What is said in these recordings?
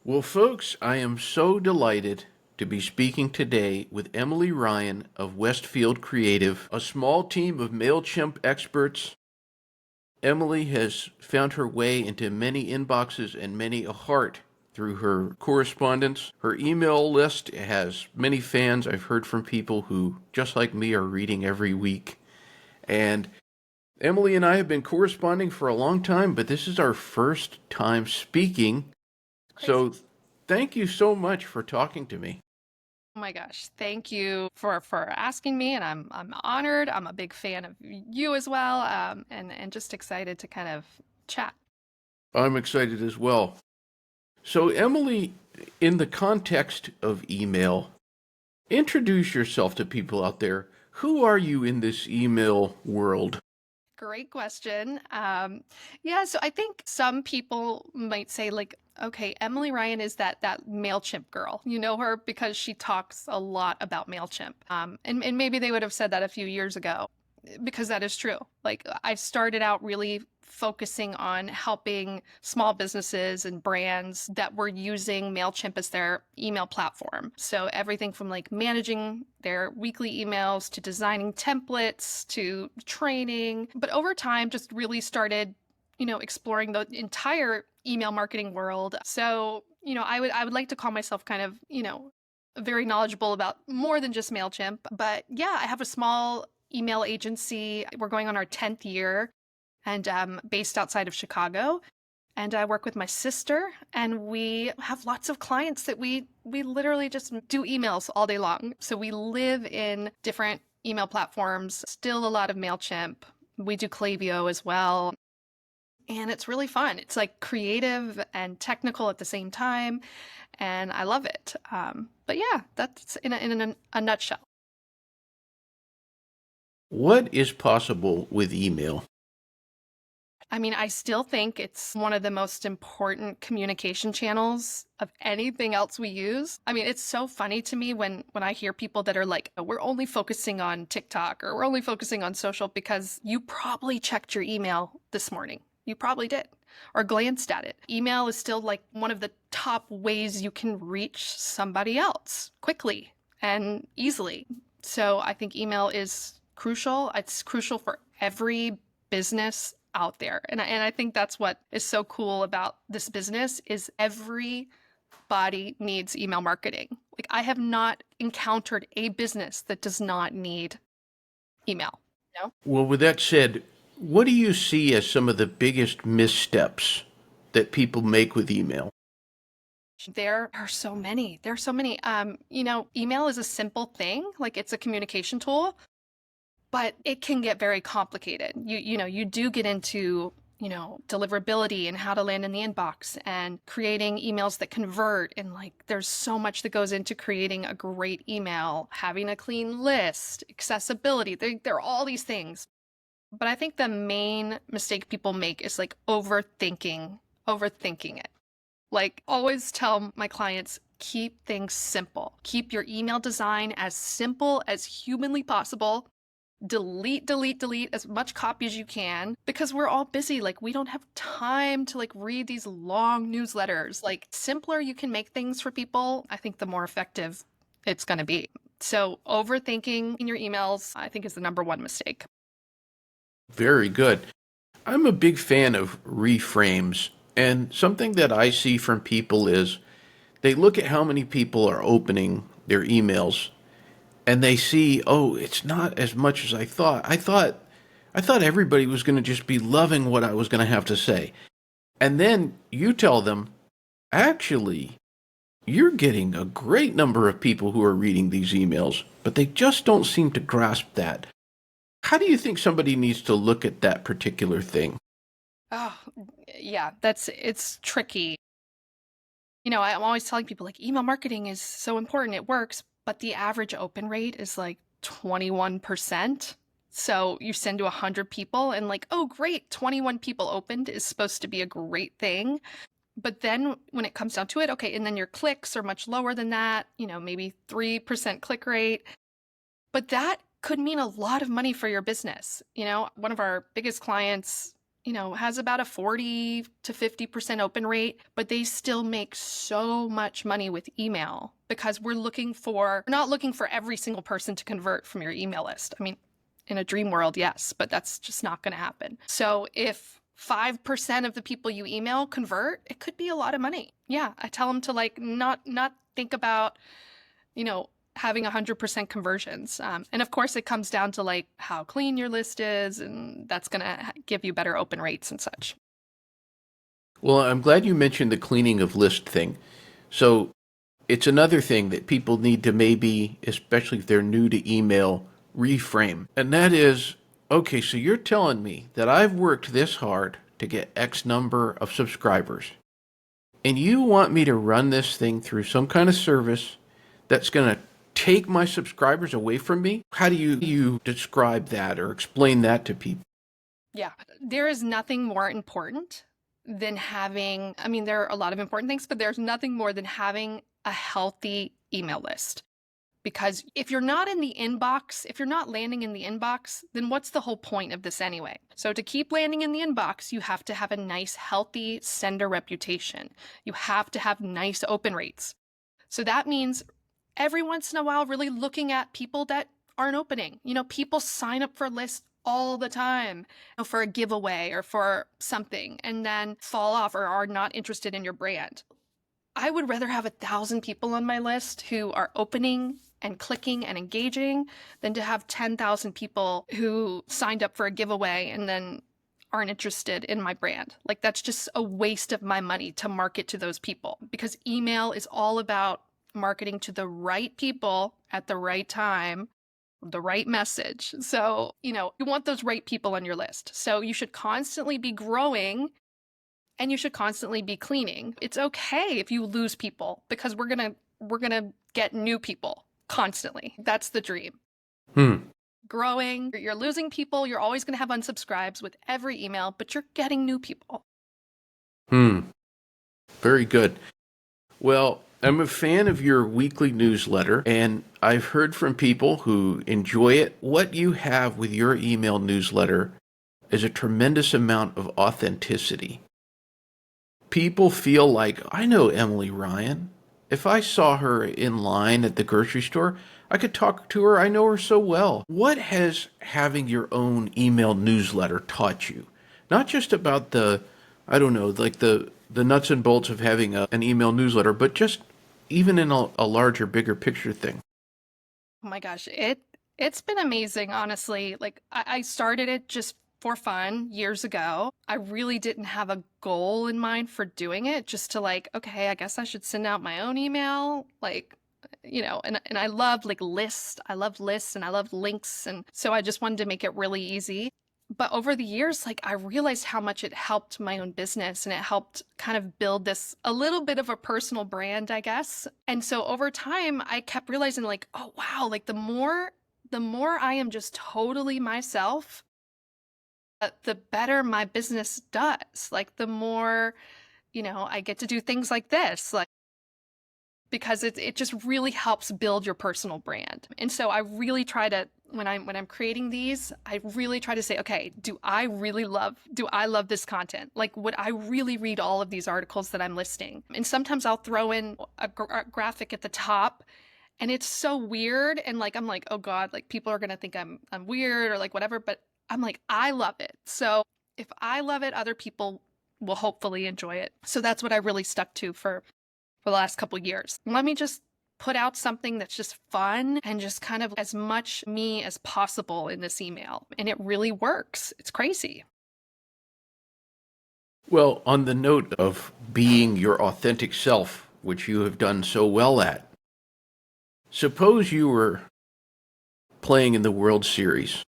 Well, folks, I am so delighted to be speaking today with Emily Ryan of Westfield Creative, a small team of Mailchimp experts. Emily has found her way into many inboxes and many a heart through her correspondence. Her email list has many fans. I've heard from people who, just like me, are reading every week. And Emily and I have been corresponding for a long time, but this is our first time speaking. Crazy. So thank you so much for talking to me. Oh my gosh. Thank you for asking me, and I'm honored. I'm a big fan of you as well. And just excited to kind of chat. I'm excited as well. So, Emily, in the context of email, introduce yourself to people out there. Who are you in this email world? Great question. Yeah, so I think some people might say like, okay, Emily Ryan is that Mailchimp girl. You know her because she talks a lot about Mailchimp. And maybe they would have said that a few years ago, because that is true. Like I started out really focusing on helping small businesses and brands that were using Mailchimp as their email platform. So everything from like managing their weekly emails to designing templates to training, but over time just really started, exploring the entire email marketing world. So, I would like to call myself kind of, very knowledgeable about more than just Mailchimp. But yeah, I have a small email agency. We're going on our 10th year and based outside of Chicago. And I work with my sister, and we have lots of clients that we literally just do emails all day long. So we live in different email platforms, still a lot of Mailchimp. We do Klaviyo as well. And it's really fun. It's like creative and technical at the same time, and I love it. But yeah, that's in a nutshell. What is possible with email? I mean, I still think it's one of the most important communication channels of anything else we use. I mean, it's so funny to me when I hear people that are like, "Oh, we're only focusing on TikTok or we're only focusing on social," because you probably checked your email this morning. You probably did or glanced at it. Email is still like one of the top ways you can reach somebody else quickly and easily. So I think email is crucial. It's crucial for every business out there. And I think that's what is so cool about this business is everybody needs email marketing. Like I have not encountered a business that does not need email. You know? Well, with that said, what do you see as some of the biggest missteps that people make with email? There are so many. There are so many. Email is a simple thing, like it's a communication tool, but it can get very complicated. You do get into, deliverability and how to land in the inbox and creating emails that convert. And like, there's so much that goes into creating a great email, having a clean list, accessibility. There are all these things. But I think the main mistake people make is like overthinking it. Like, always tell my clients, keep things simple. Keep your email design as simple as humanly possible. Delete as much copy as you can because we're all busy. Like, we don't have time to like read these long newsletters. Like, simpler you can make things for people, I think the more effective it's going to be. So, overthinking in your emails, I think, is the number one mistake. Very good. I'm a big fan of reframes, and something that I see from people is they look at how many people are opening their emails and they see, oh, it's not as much as I thought. I thought everybody was going to just be loving what I was going to have to say. And then you tell them, actually, you're getting a great number of people who are reading these emails, but they just don't seem to grasp that. How do you think somebody needs to look at that particular thing? Oh, yeah, it's tricky. I'm always telling people like email marketing is so important, it works, but the average open rate is like 21%. So you send to 100 people and like, oh, great, 21 people opened is supposed to be a great thing. But then when it comes down to it, okay, and then your clicks are much lower than that, maybe 3% click rate. But that could mean a lot of money for your business. One of our biggest clients has about a 40 to 50% open rate, but they still make so much money with email because we're not looking for every single person to convert from your email list. I mean, in a dream world, yes, but that's just not going to happen. So if 5% of the people you email convert, it could be a lot of money. Yeah, I tell them to like not think about, you know, having 100% conversions. And of course, it comes down to like how clean your list is, and that's going to give you better open rates and such. Well, I'm glad you mentioned the cleaning of list thing. So it's another thing that people need to maybe, especially if they're new to email, reframe. And that is, okay, so you're telling me that I've worked this hard to get X number of subscribers, and you want me to run this thing through some kind of service that's going to take my subscribers away from me? How do you describe that or explain that to people? Yeah, there is nothing more important than having, I mean, there are a lot of important things, but there's nothing more than having a healthy email list. Because if you're not in the inbox, if you're not landing in the inbox, then what's the whole point of this anyway? So to keep landing in the inbox, you have to have a nice, healthy sender reputation. You have to have nice open rates. So that means every once in a while, really looking at people that aren't opening. People sign up for lists all the time for a giveaway or for something and then fall off or are not interested in your brand. I would rather have 1,000 people on my list who are opening and clicking and engaging than to have 10,000 people who signed up for a giveaway and then aren't interested in my brand. Like, that's just a waste of my money to market to those people because email is all about marketing to the right people at the right time, the right message. So, you want those right people on your list. So you should constantly be growing and you should constantly be cleaning. It's okay if you lose people because we're going to get new people constantly. That's the dream. Hmm. Growing, you're losing people, you're always going to have unsubscribes with every email, but you're getting new people. Hmm. Very good. Well, I'm a fan of your weekly newsletter, and I've heard from people who enjoy it. What you have with your email newsletter is a tremendous amount of authenticity. People feel like, I know Emily Ryan. If I saw her in line at the grocery store, I could talk to her. I know her so well. What has having your own email newsletter taught you? Not just about I don't know, like the nuts and bolts of having an email newsletter, but just even in a larger, bigger picture thing. Oh my gosh, it's been amazing, honestly. Like I started it just for fun years ago. I really didn't have a goal in mind for doing it, just to like, okay, I guess I should send out my own email. Like, and I love like lists. I love lists and I love links. And so I just wanted to make it really easy. But over the years, like I realized how much it helped my own business and it helped kind of build this a little bit of a personal brand, I guess. And so over time, I kept realizing like, oh wow, like the more I am just totally myself, the better my business does. Like the more, I get to do things like this. Like because it just really helps build your personal brand. And so I really try to when I'm creating these, I really try to say, okay, do I love this content? Like would I really read all of these articles that I'm listing? And sometimes I'll throw in a graphic at the top and it's so weird and like I'm like, "Oh god, like people are going to think I'm weird or like whatever," but I'm like, "I love it." So if I love it, other people will hopefully enjoy it. So that's what I really stuck to for the last couple years. Let me just put out something that's just fun and just kind of as much me as possible in this email. And it really works. It's crazy. Well, on the note of being your authentic self, which you have done so well at, suppose you were playing in the World Series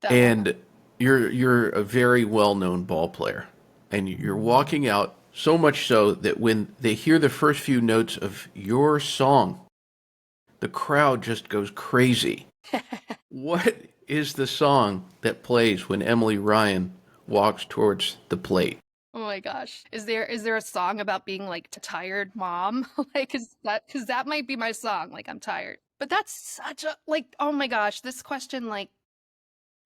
That, and you're a very well-known ball player and you're walking out so much so that when they hear the first few notes of your song, the crowd just goes crazy. What is the song that plays when Emily Ryan walks towards the plate? oh my gosh. Is there a song about being like a tired mom? Like is that cuz that might be my song, like I'm tired. But that's such a like oh my gosh, this question like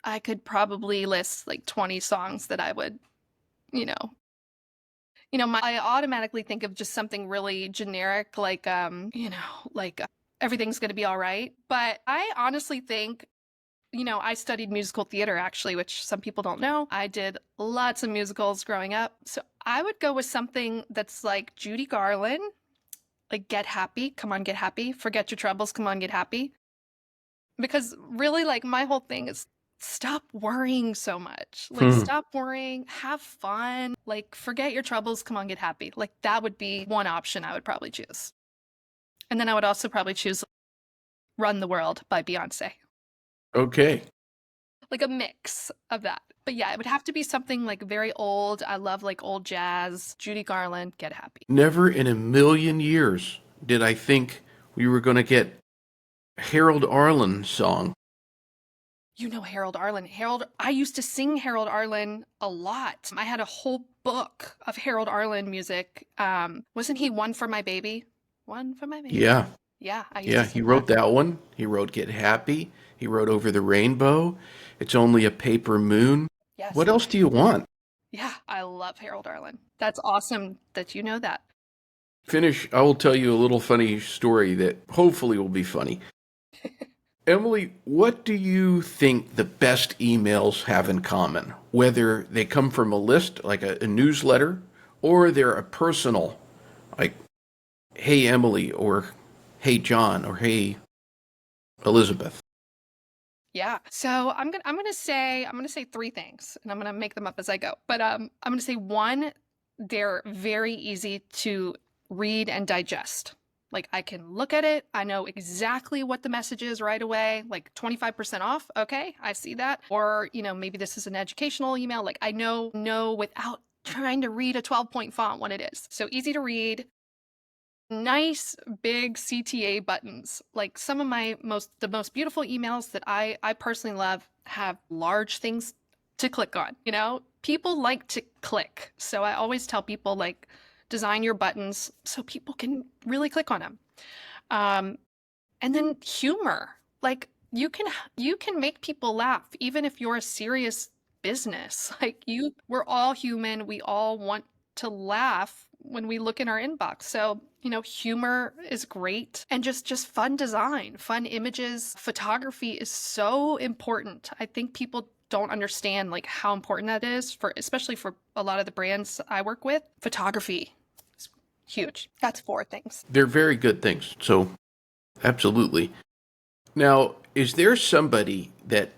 I could probably list like 20 songs that I would you know, I automatically think of just something really generic, like, everything's going to be all right. But I honestly think, I studied musical theater actually, which some people don't know. I did lots of musicals growing up. So I would go with something that's like Judy Garland, like Get Happy, come on, get happy. Forget your troubles, come on, get happy. Because really, like, my whole thing is stop worrying so much. Like, Hmm. stop worrying, have fun, like, forget your troubles, come on, get happy. Like, that would be one option I would probably choose. And then I would also probably choose Run the World by Beyonce, Okay. like a mix of that. But yeah, it would have to be something like very old. I love like old jazz, Judy Garland, Get Happy. Never in a million years did I think we were going to get Harold Arlen song. You know Harold Arlen. I used to sing Harold Arlen a lot. I had a whole book of Harold Arlen music. Wasn't he One for My Baby? One for My Baby. Yeah. Yeah, I used Yeah, to he sing that. wrote that one. He wrote Get Happy. He wrote Over the Rainbow. It's Only a Paper Moon. Yes. What else do you want? Yeah, I love Harold Arlen. That's awesome that you know that. Finish. I will tell you a little funny story that hopefully will be funny. Emily, what do you think the best emails have in common? Whether they come from a list, like a newsletter, or they're a personal, like, hey, Emily, or hey, John, or hey, Elizabeth. Yeah. So I'm gonna say three things, and I'm gonna make them up as I go. But I'm gonna say one, they're very easy to read and digest. Like I can look at it, I know exactly what the message is right away, like 25% off. Okay, I see that. Or, maybe this is an educational email. Like I know without trying to read a 12-point font what it is. So easy to read, nice big CTA buttons. Like some of the most beautiful emails that I personally love have large things to click on, People like to click. So I always tell people like design your buttons so people can really click on them. Um, and then humor. Like you can make people laugh even if you're a serious business. Like we're all human. We all want to laugh when we look in our inbox. So, humor is great and just fun design, fun images. Photography is so important. I think people don't understand like how important that is for especially for a lot of the brands I work with. Photography is huge. That's four things. They're very good things. So, absolutely. Now, is there somebody that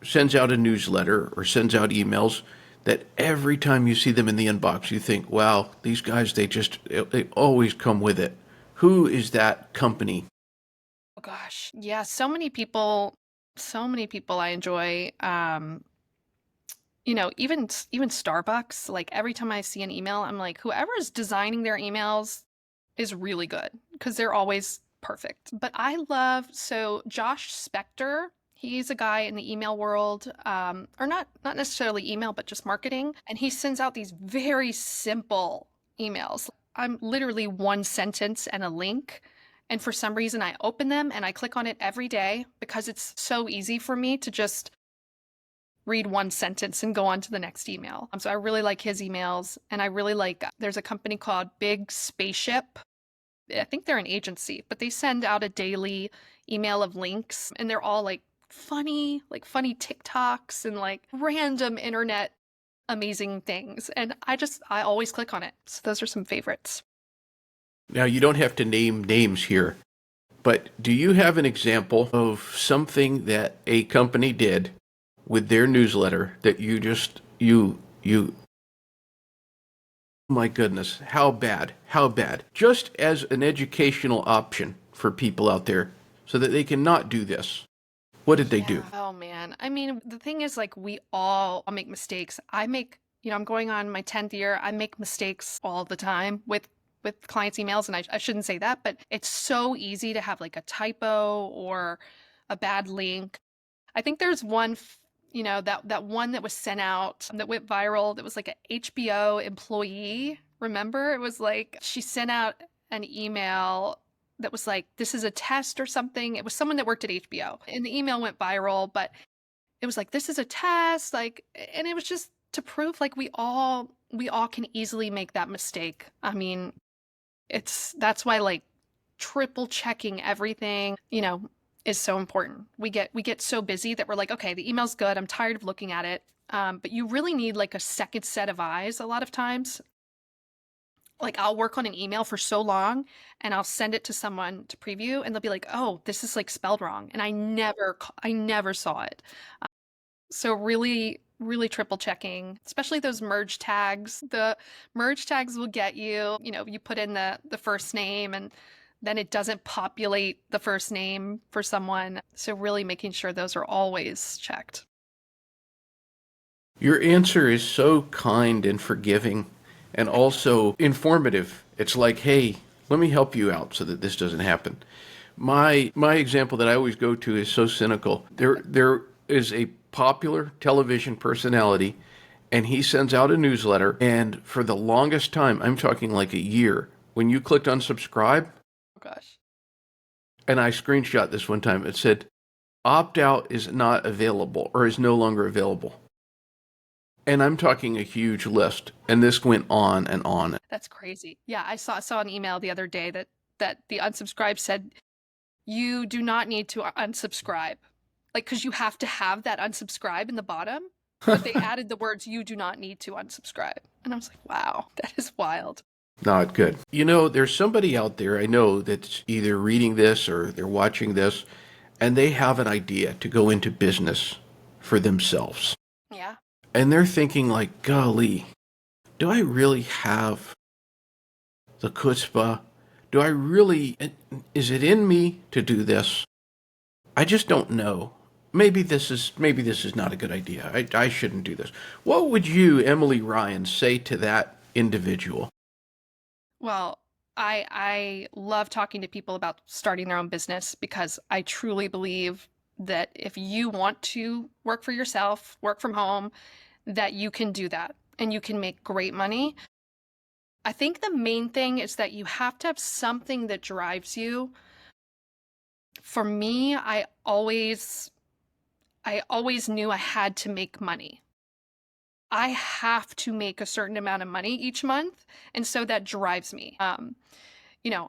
sends out a newsletter or sends out emails that every time you see them in the inbox, you think, wow, these guys, they always come with it? Who is that company? Oh gosh. Yeah, so many people I enjoy. Even Starbucks, like every time I see an email, I'm like, whoever's designing their emails is really good because they're always perfect. But so Josh Spector, he's a guy in the email world, or not necessarily email, but just marketing, and he sends out these very simple emails. I'm literally one sentence and a link. And for some reason, I open them and I click on it every day because it's so easy for me to just read one sentence and go on to the next email. So I really like his emails. And I really like, there's a company called Big Spaceship. I think they're an agency, but they send out a daily email of links and they're all like funny TikToks and like random internet amazing things. And I always click on it. So those are some favorites. Now, you don't have to name names here, but do you have an example of something that a company did with their newsletter that my goodness, how bad, how bad? Just as an educational option for people out there so that they can not do this. What did they do? Yeah. Oh man. I mean, the thing is like we all make mistakes. I'm going on my 10th year. I make mistakes all the time with clients' emails and I shouldn't say that, but it's so easy to have like a typo or a bad link. I think there's one that one that was sent out that went viral that was like a HBO employee. Remember? It was like she sent out an email that was like, this is a test or something. It was someone that worked at HBO. And the email went viral, but it was like, this is a test. Like, and it was just to prove like we all can easily make that mistake. I mean, that's why like triple checking everything, is so important. We get so busy that we're like, okay, the email's good. I'm tired of looking at it. But you really need like a second set of eyes a lot of times. Like I'll work on an email for so long and I'll send it to someone to preview and they'll be like, "Oh, this is like spelled wrong." And I never saw it. So really, really triple checking, especially those merge tags. The merge tags will get you, you put in the first name and then it doesn't populate the first name for someone. So really making sure those are always checked. Your answer is so kind and forgiving and also informative. It's like, hey, let me help you out so that this doesn't happen. My example that I always go to is so cynical. There is a popular television personality and he sends out a newsletter and for the longest time, I'm talking like a year, when you clicked unsubscribe, Oh gosh. and I screenshot this one time, it said opt out is not available or is no longer available. And I'm talking a huge list. And this went on and on. That's crazy. Yeah, I saw an email the other day that the unsubscribe said you do not need to unsubscribe. Like, because you have to have that unsubscribe in the bottom, but they added the words you do not need to unsubscribe. And I was like, wow, that is wild. Not good. You know, there's somebody out there I know that's either reading this or they're watching this, and they have an idea to go into business for themselves. Yeah. And they're thinking, like, golly, do I really have the chutzpah? Do I really, is it in me to do this? I just don't know. Maybe this is not a good idea. I shouldn't do this. What would you, Emily Ryan, say to that individual? Well, I love talking to people about starting their own business because I truly believe that if you want to work for yourself, work from home, that you can do that and you can make great money. I think the main thing is that you have to have something that drives you. For me, I always knew I had to make money. I have to make a certain amount of money each month, and so that drives me. I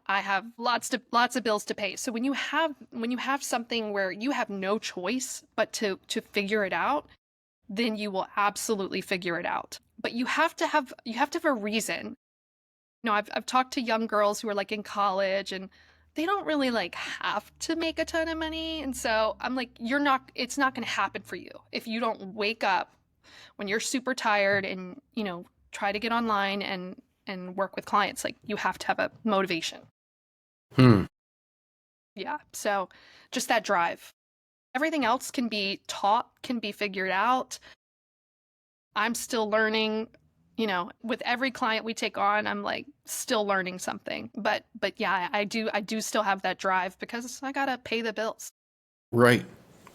have lots of bills to pay. So when you have something where you have no choice but to figure it out, then you will absolutely figure it out. But you have to have a reason. I've talked to young girls who are like in college and they don't really like have to make a ton of money. And so I'm like, it's not going to happen for you if you don't wake up when you're super tired and, try to get online and work with clients. Like you have to have a motivation. Hmm. Yeah. So just that drive. Everything else can be taught, can be figured out. I'm still learning, with every client we take on, I'm like still learning something. But yeah, I do still have that drive because I gotta pay the bills. Right,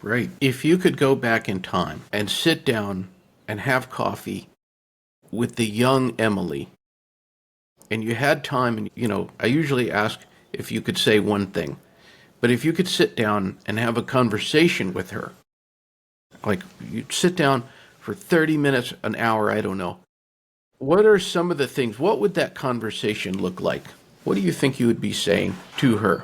right. If you could go back in time and sit down and have coffee with the young Emily, and you had time, and I usually ask if you could say one thing, but if you could sit down and have a conversation with her, like you'd sit down for 30 minutes, an hour, I don't know. What are some of the things? What would that conversation look like? What do you think you would be saying to her?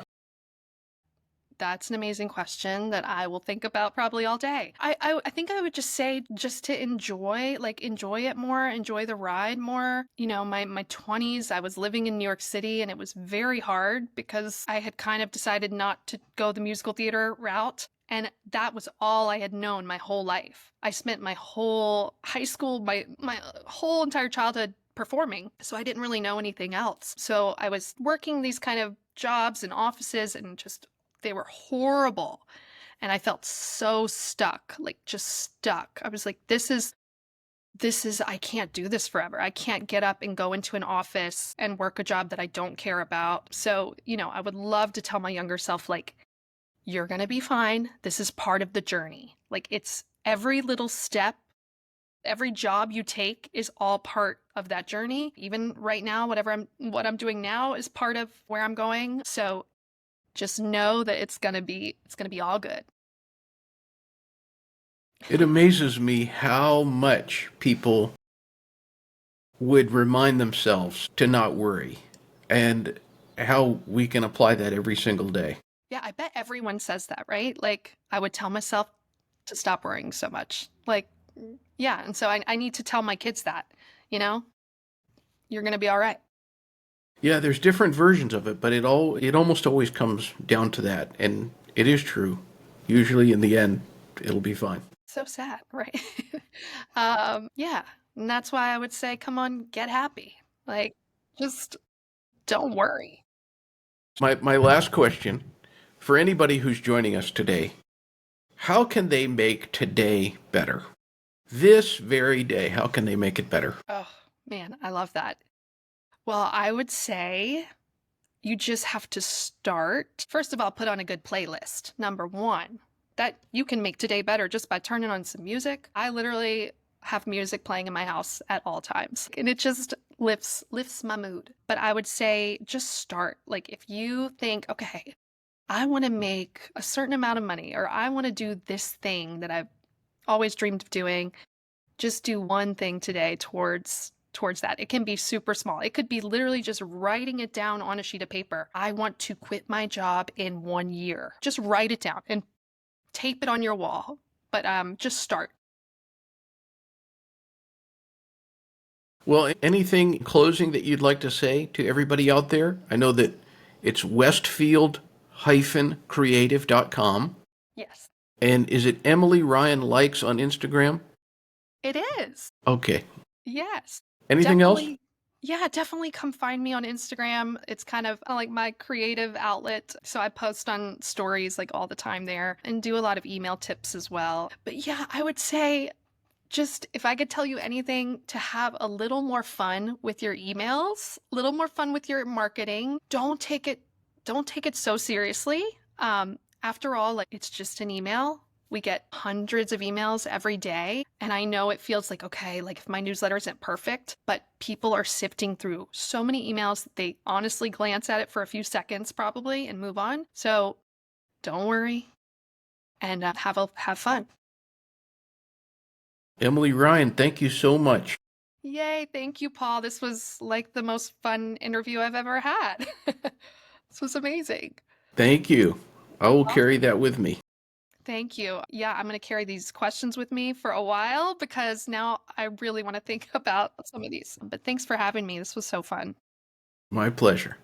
That's an amazing question that I will think about probably all day. I think I would just say just to enjoy it more, enjoy the ride more. My 20s, I was living in New York City and it was very hard because I had kind of decided not to go the musical theater route. And that was all I had known my whole life. I spent my whole high school, my whole entire childhood performing. So I didn't really know anything else. So I was working these kind of jobs in offices and just they were horrible. And I felt so stuck, like just stuck. I was like, this is, I can't do this forever. I can't get up and go into an office and work a job that I don't care about. So, I would love to tell my younger self, like, you're going to be fine. This is part of the journey. Like, it's every little step, every job you take is all part of that journey. Even right now, what I'm doing now is part of where I'm going. So just know that it's gonna be all good. It amazes me how much people would remind themselves to not worry and how we can apply that every single day. Yeah, I bet everyone says that, right? Like, I would tell myself to stop worrying so much. Like, yeah, and so I need to tell my kids that, you know, you're gonna be all right. Yeah, there's different versions of it, but it almost always comes down to that, and it is true. Usually in the end, it'll be fine. So sad, right? Yeah, and that's why I would say, come on, get happy. Like, just don't worry. My last question for anybody who's joining us today, how can they make today better? This very day, how can they make it better? Oh, man, I love that. Well, I would say you just have to start. First of all, put on a good playlist. Number one, that you can make today better just by turning on some music. I literally have music playing in my house at all times, and it just lifts my mood. But I would say just start. Like if you think, okay, I want to make a certain amount of money or I want to do this thing that I've always dreamed of doing, just do one thing today towards that. It can be super small. It could be literally just writing it down on a sheet of paper. I want to quit my job in 1 year. Just write it down and tape it on your wall. But just start. Well, anything closing that you'd like to say to everybody out there? I know that it's westfield-creative.com. Yes, And is it Emily Ryan Likes on Instagram? it is. Okay. Yes, Anything else? definitely. Yeah, definitely come find me on Instagram. It's kind of like my creative outlet. So I post on stories like all the time there and do a lot of email tips as well. But yeah, I would say just if I could tell you anything, to have a little more fun with your emails, a little more fun with your marketing. Don't take it so seriously. After all, like it's just an email. We get hundreds of emails every day. And I know it feels like, okay, like if my newsletter isn't perfect, but people are sifting through so many emails, they honestly glance at it for a few seconds probably and move on. So don't worry and have fun. Emily Ryan, thank you so much. Yay, thank you, Paul. This was like the most fun interview I've ever had. This was amazing. Thank you. I will carry Awesome. that with me. Thank you. Yeah, I'm going to carry these questions with me for a while because now I really want to think about some of these. But thanks for having me. This was so fun. My pleasure.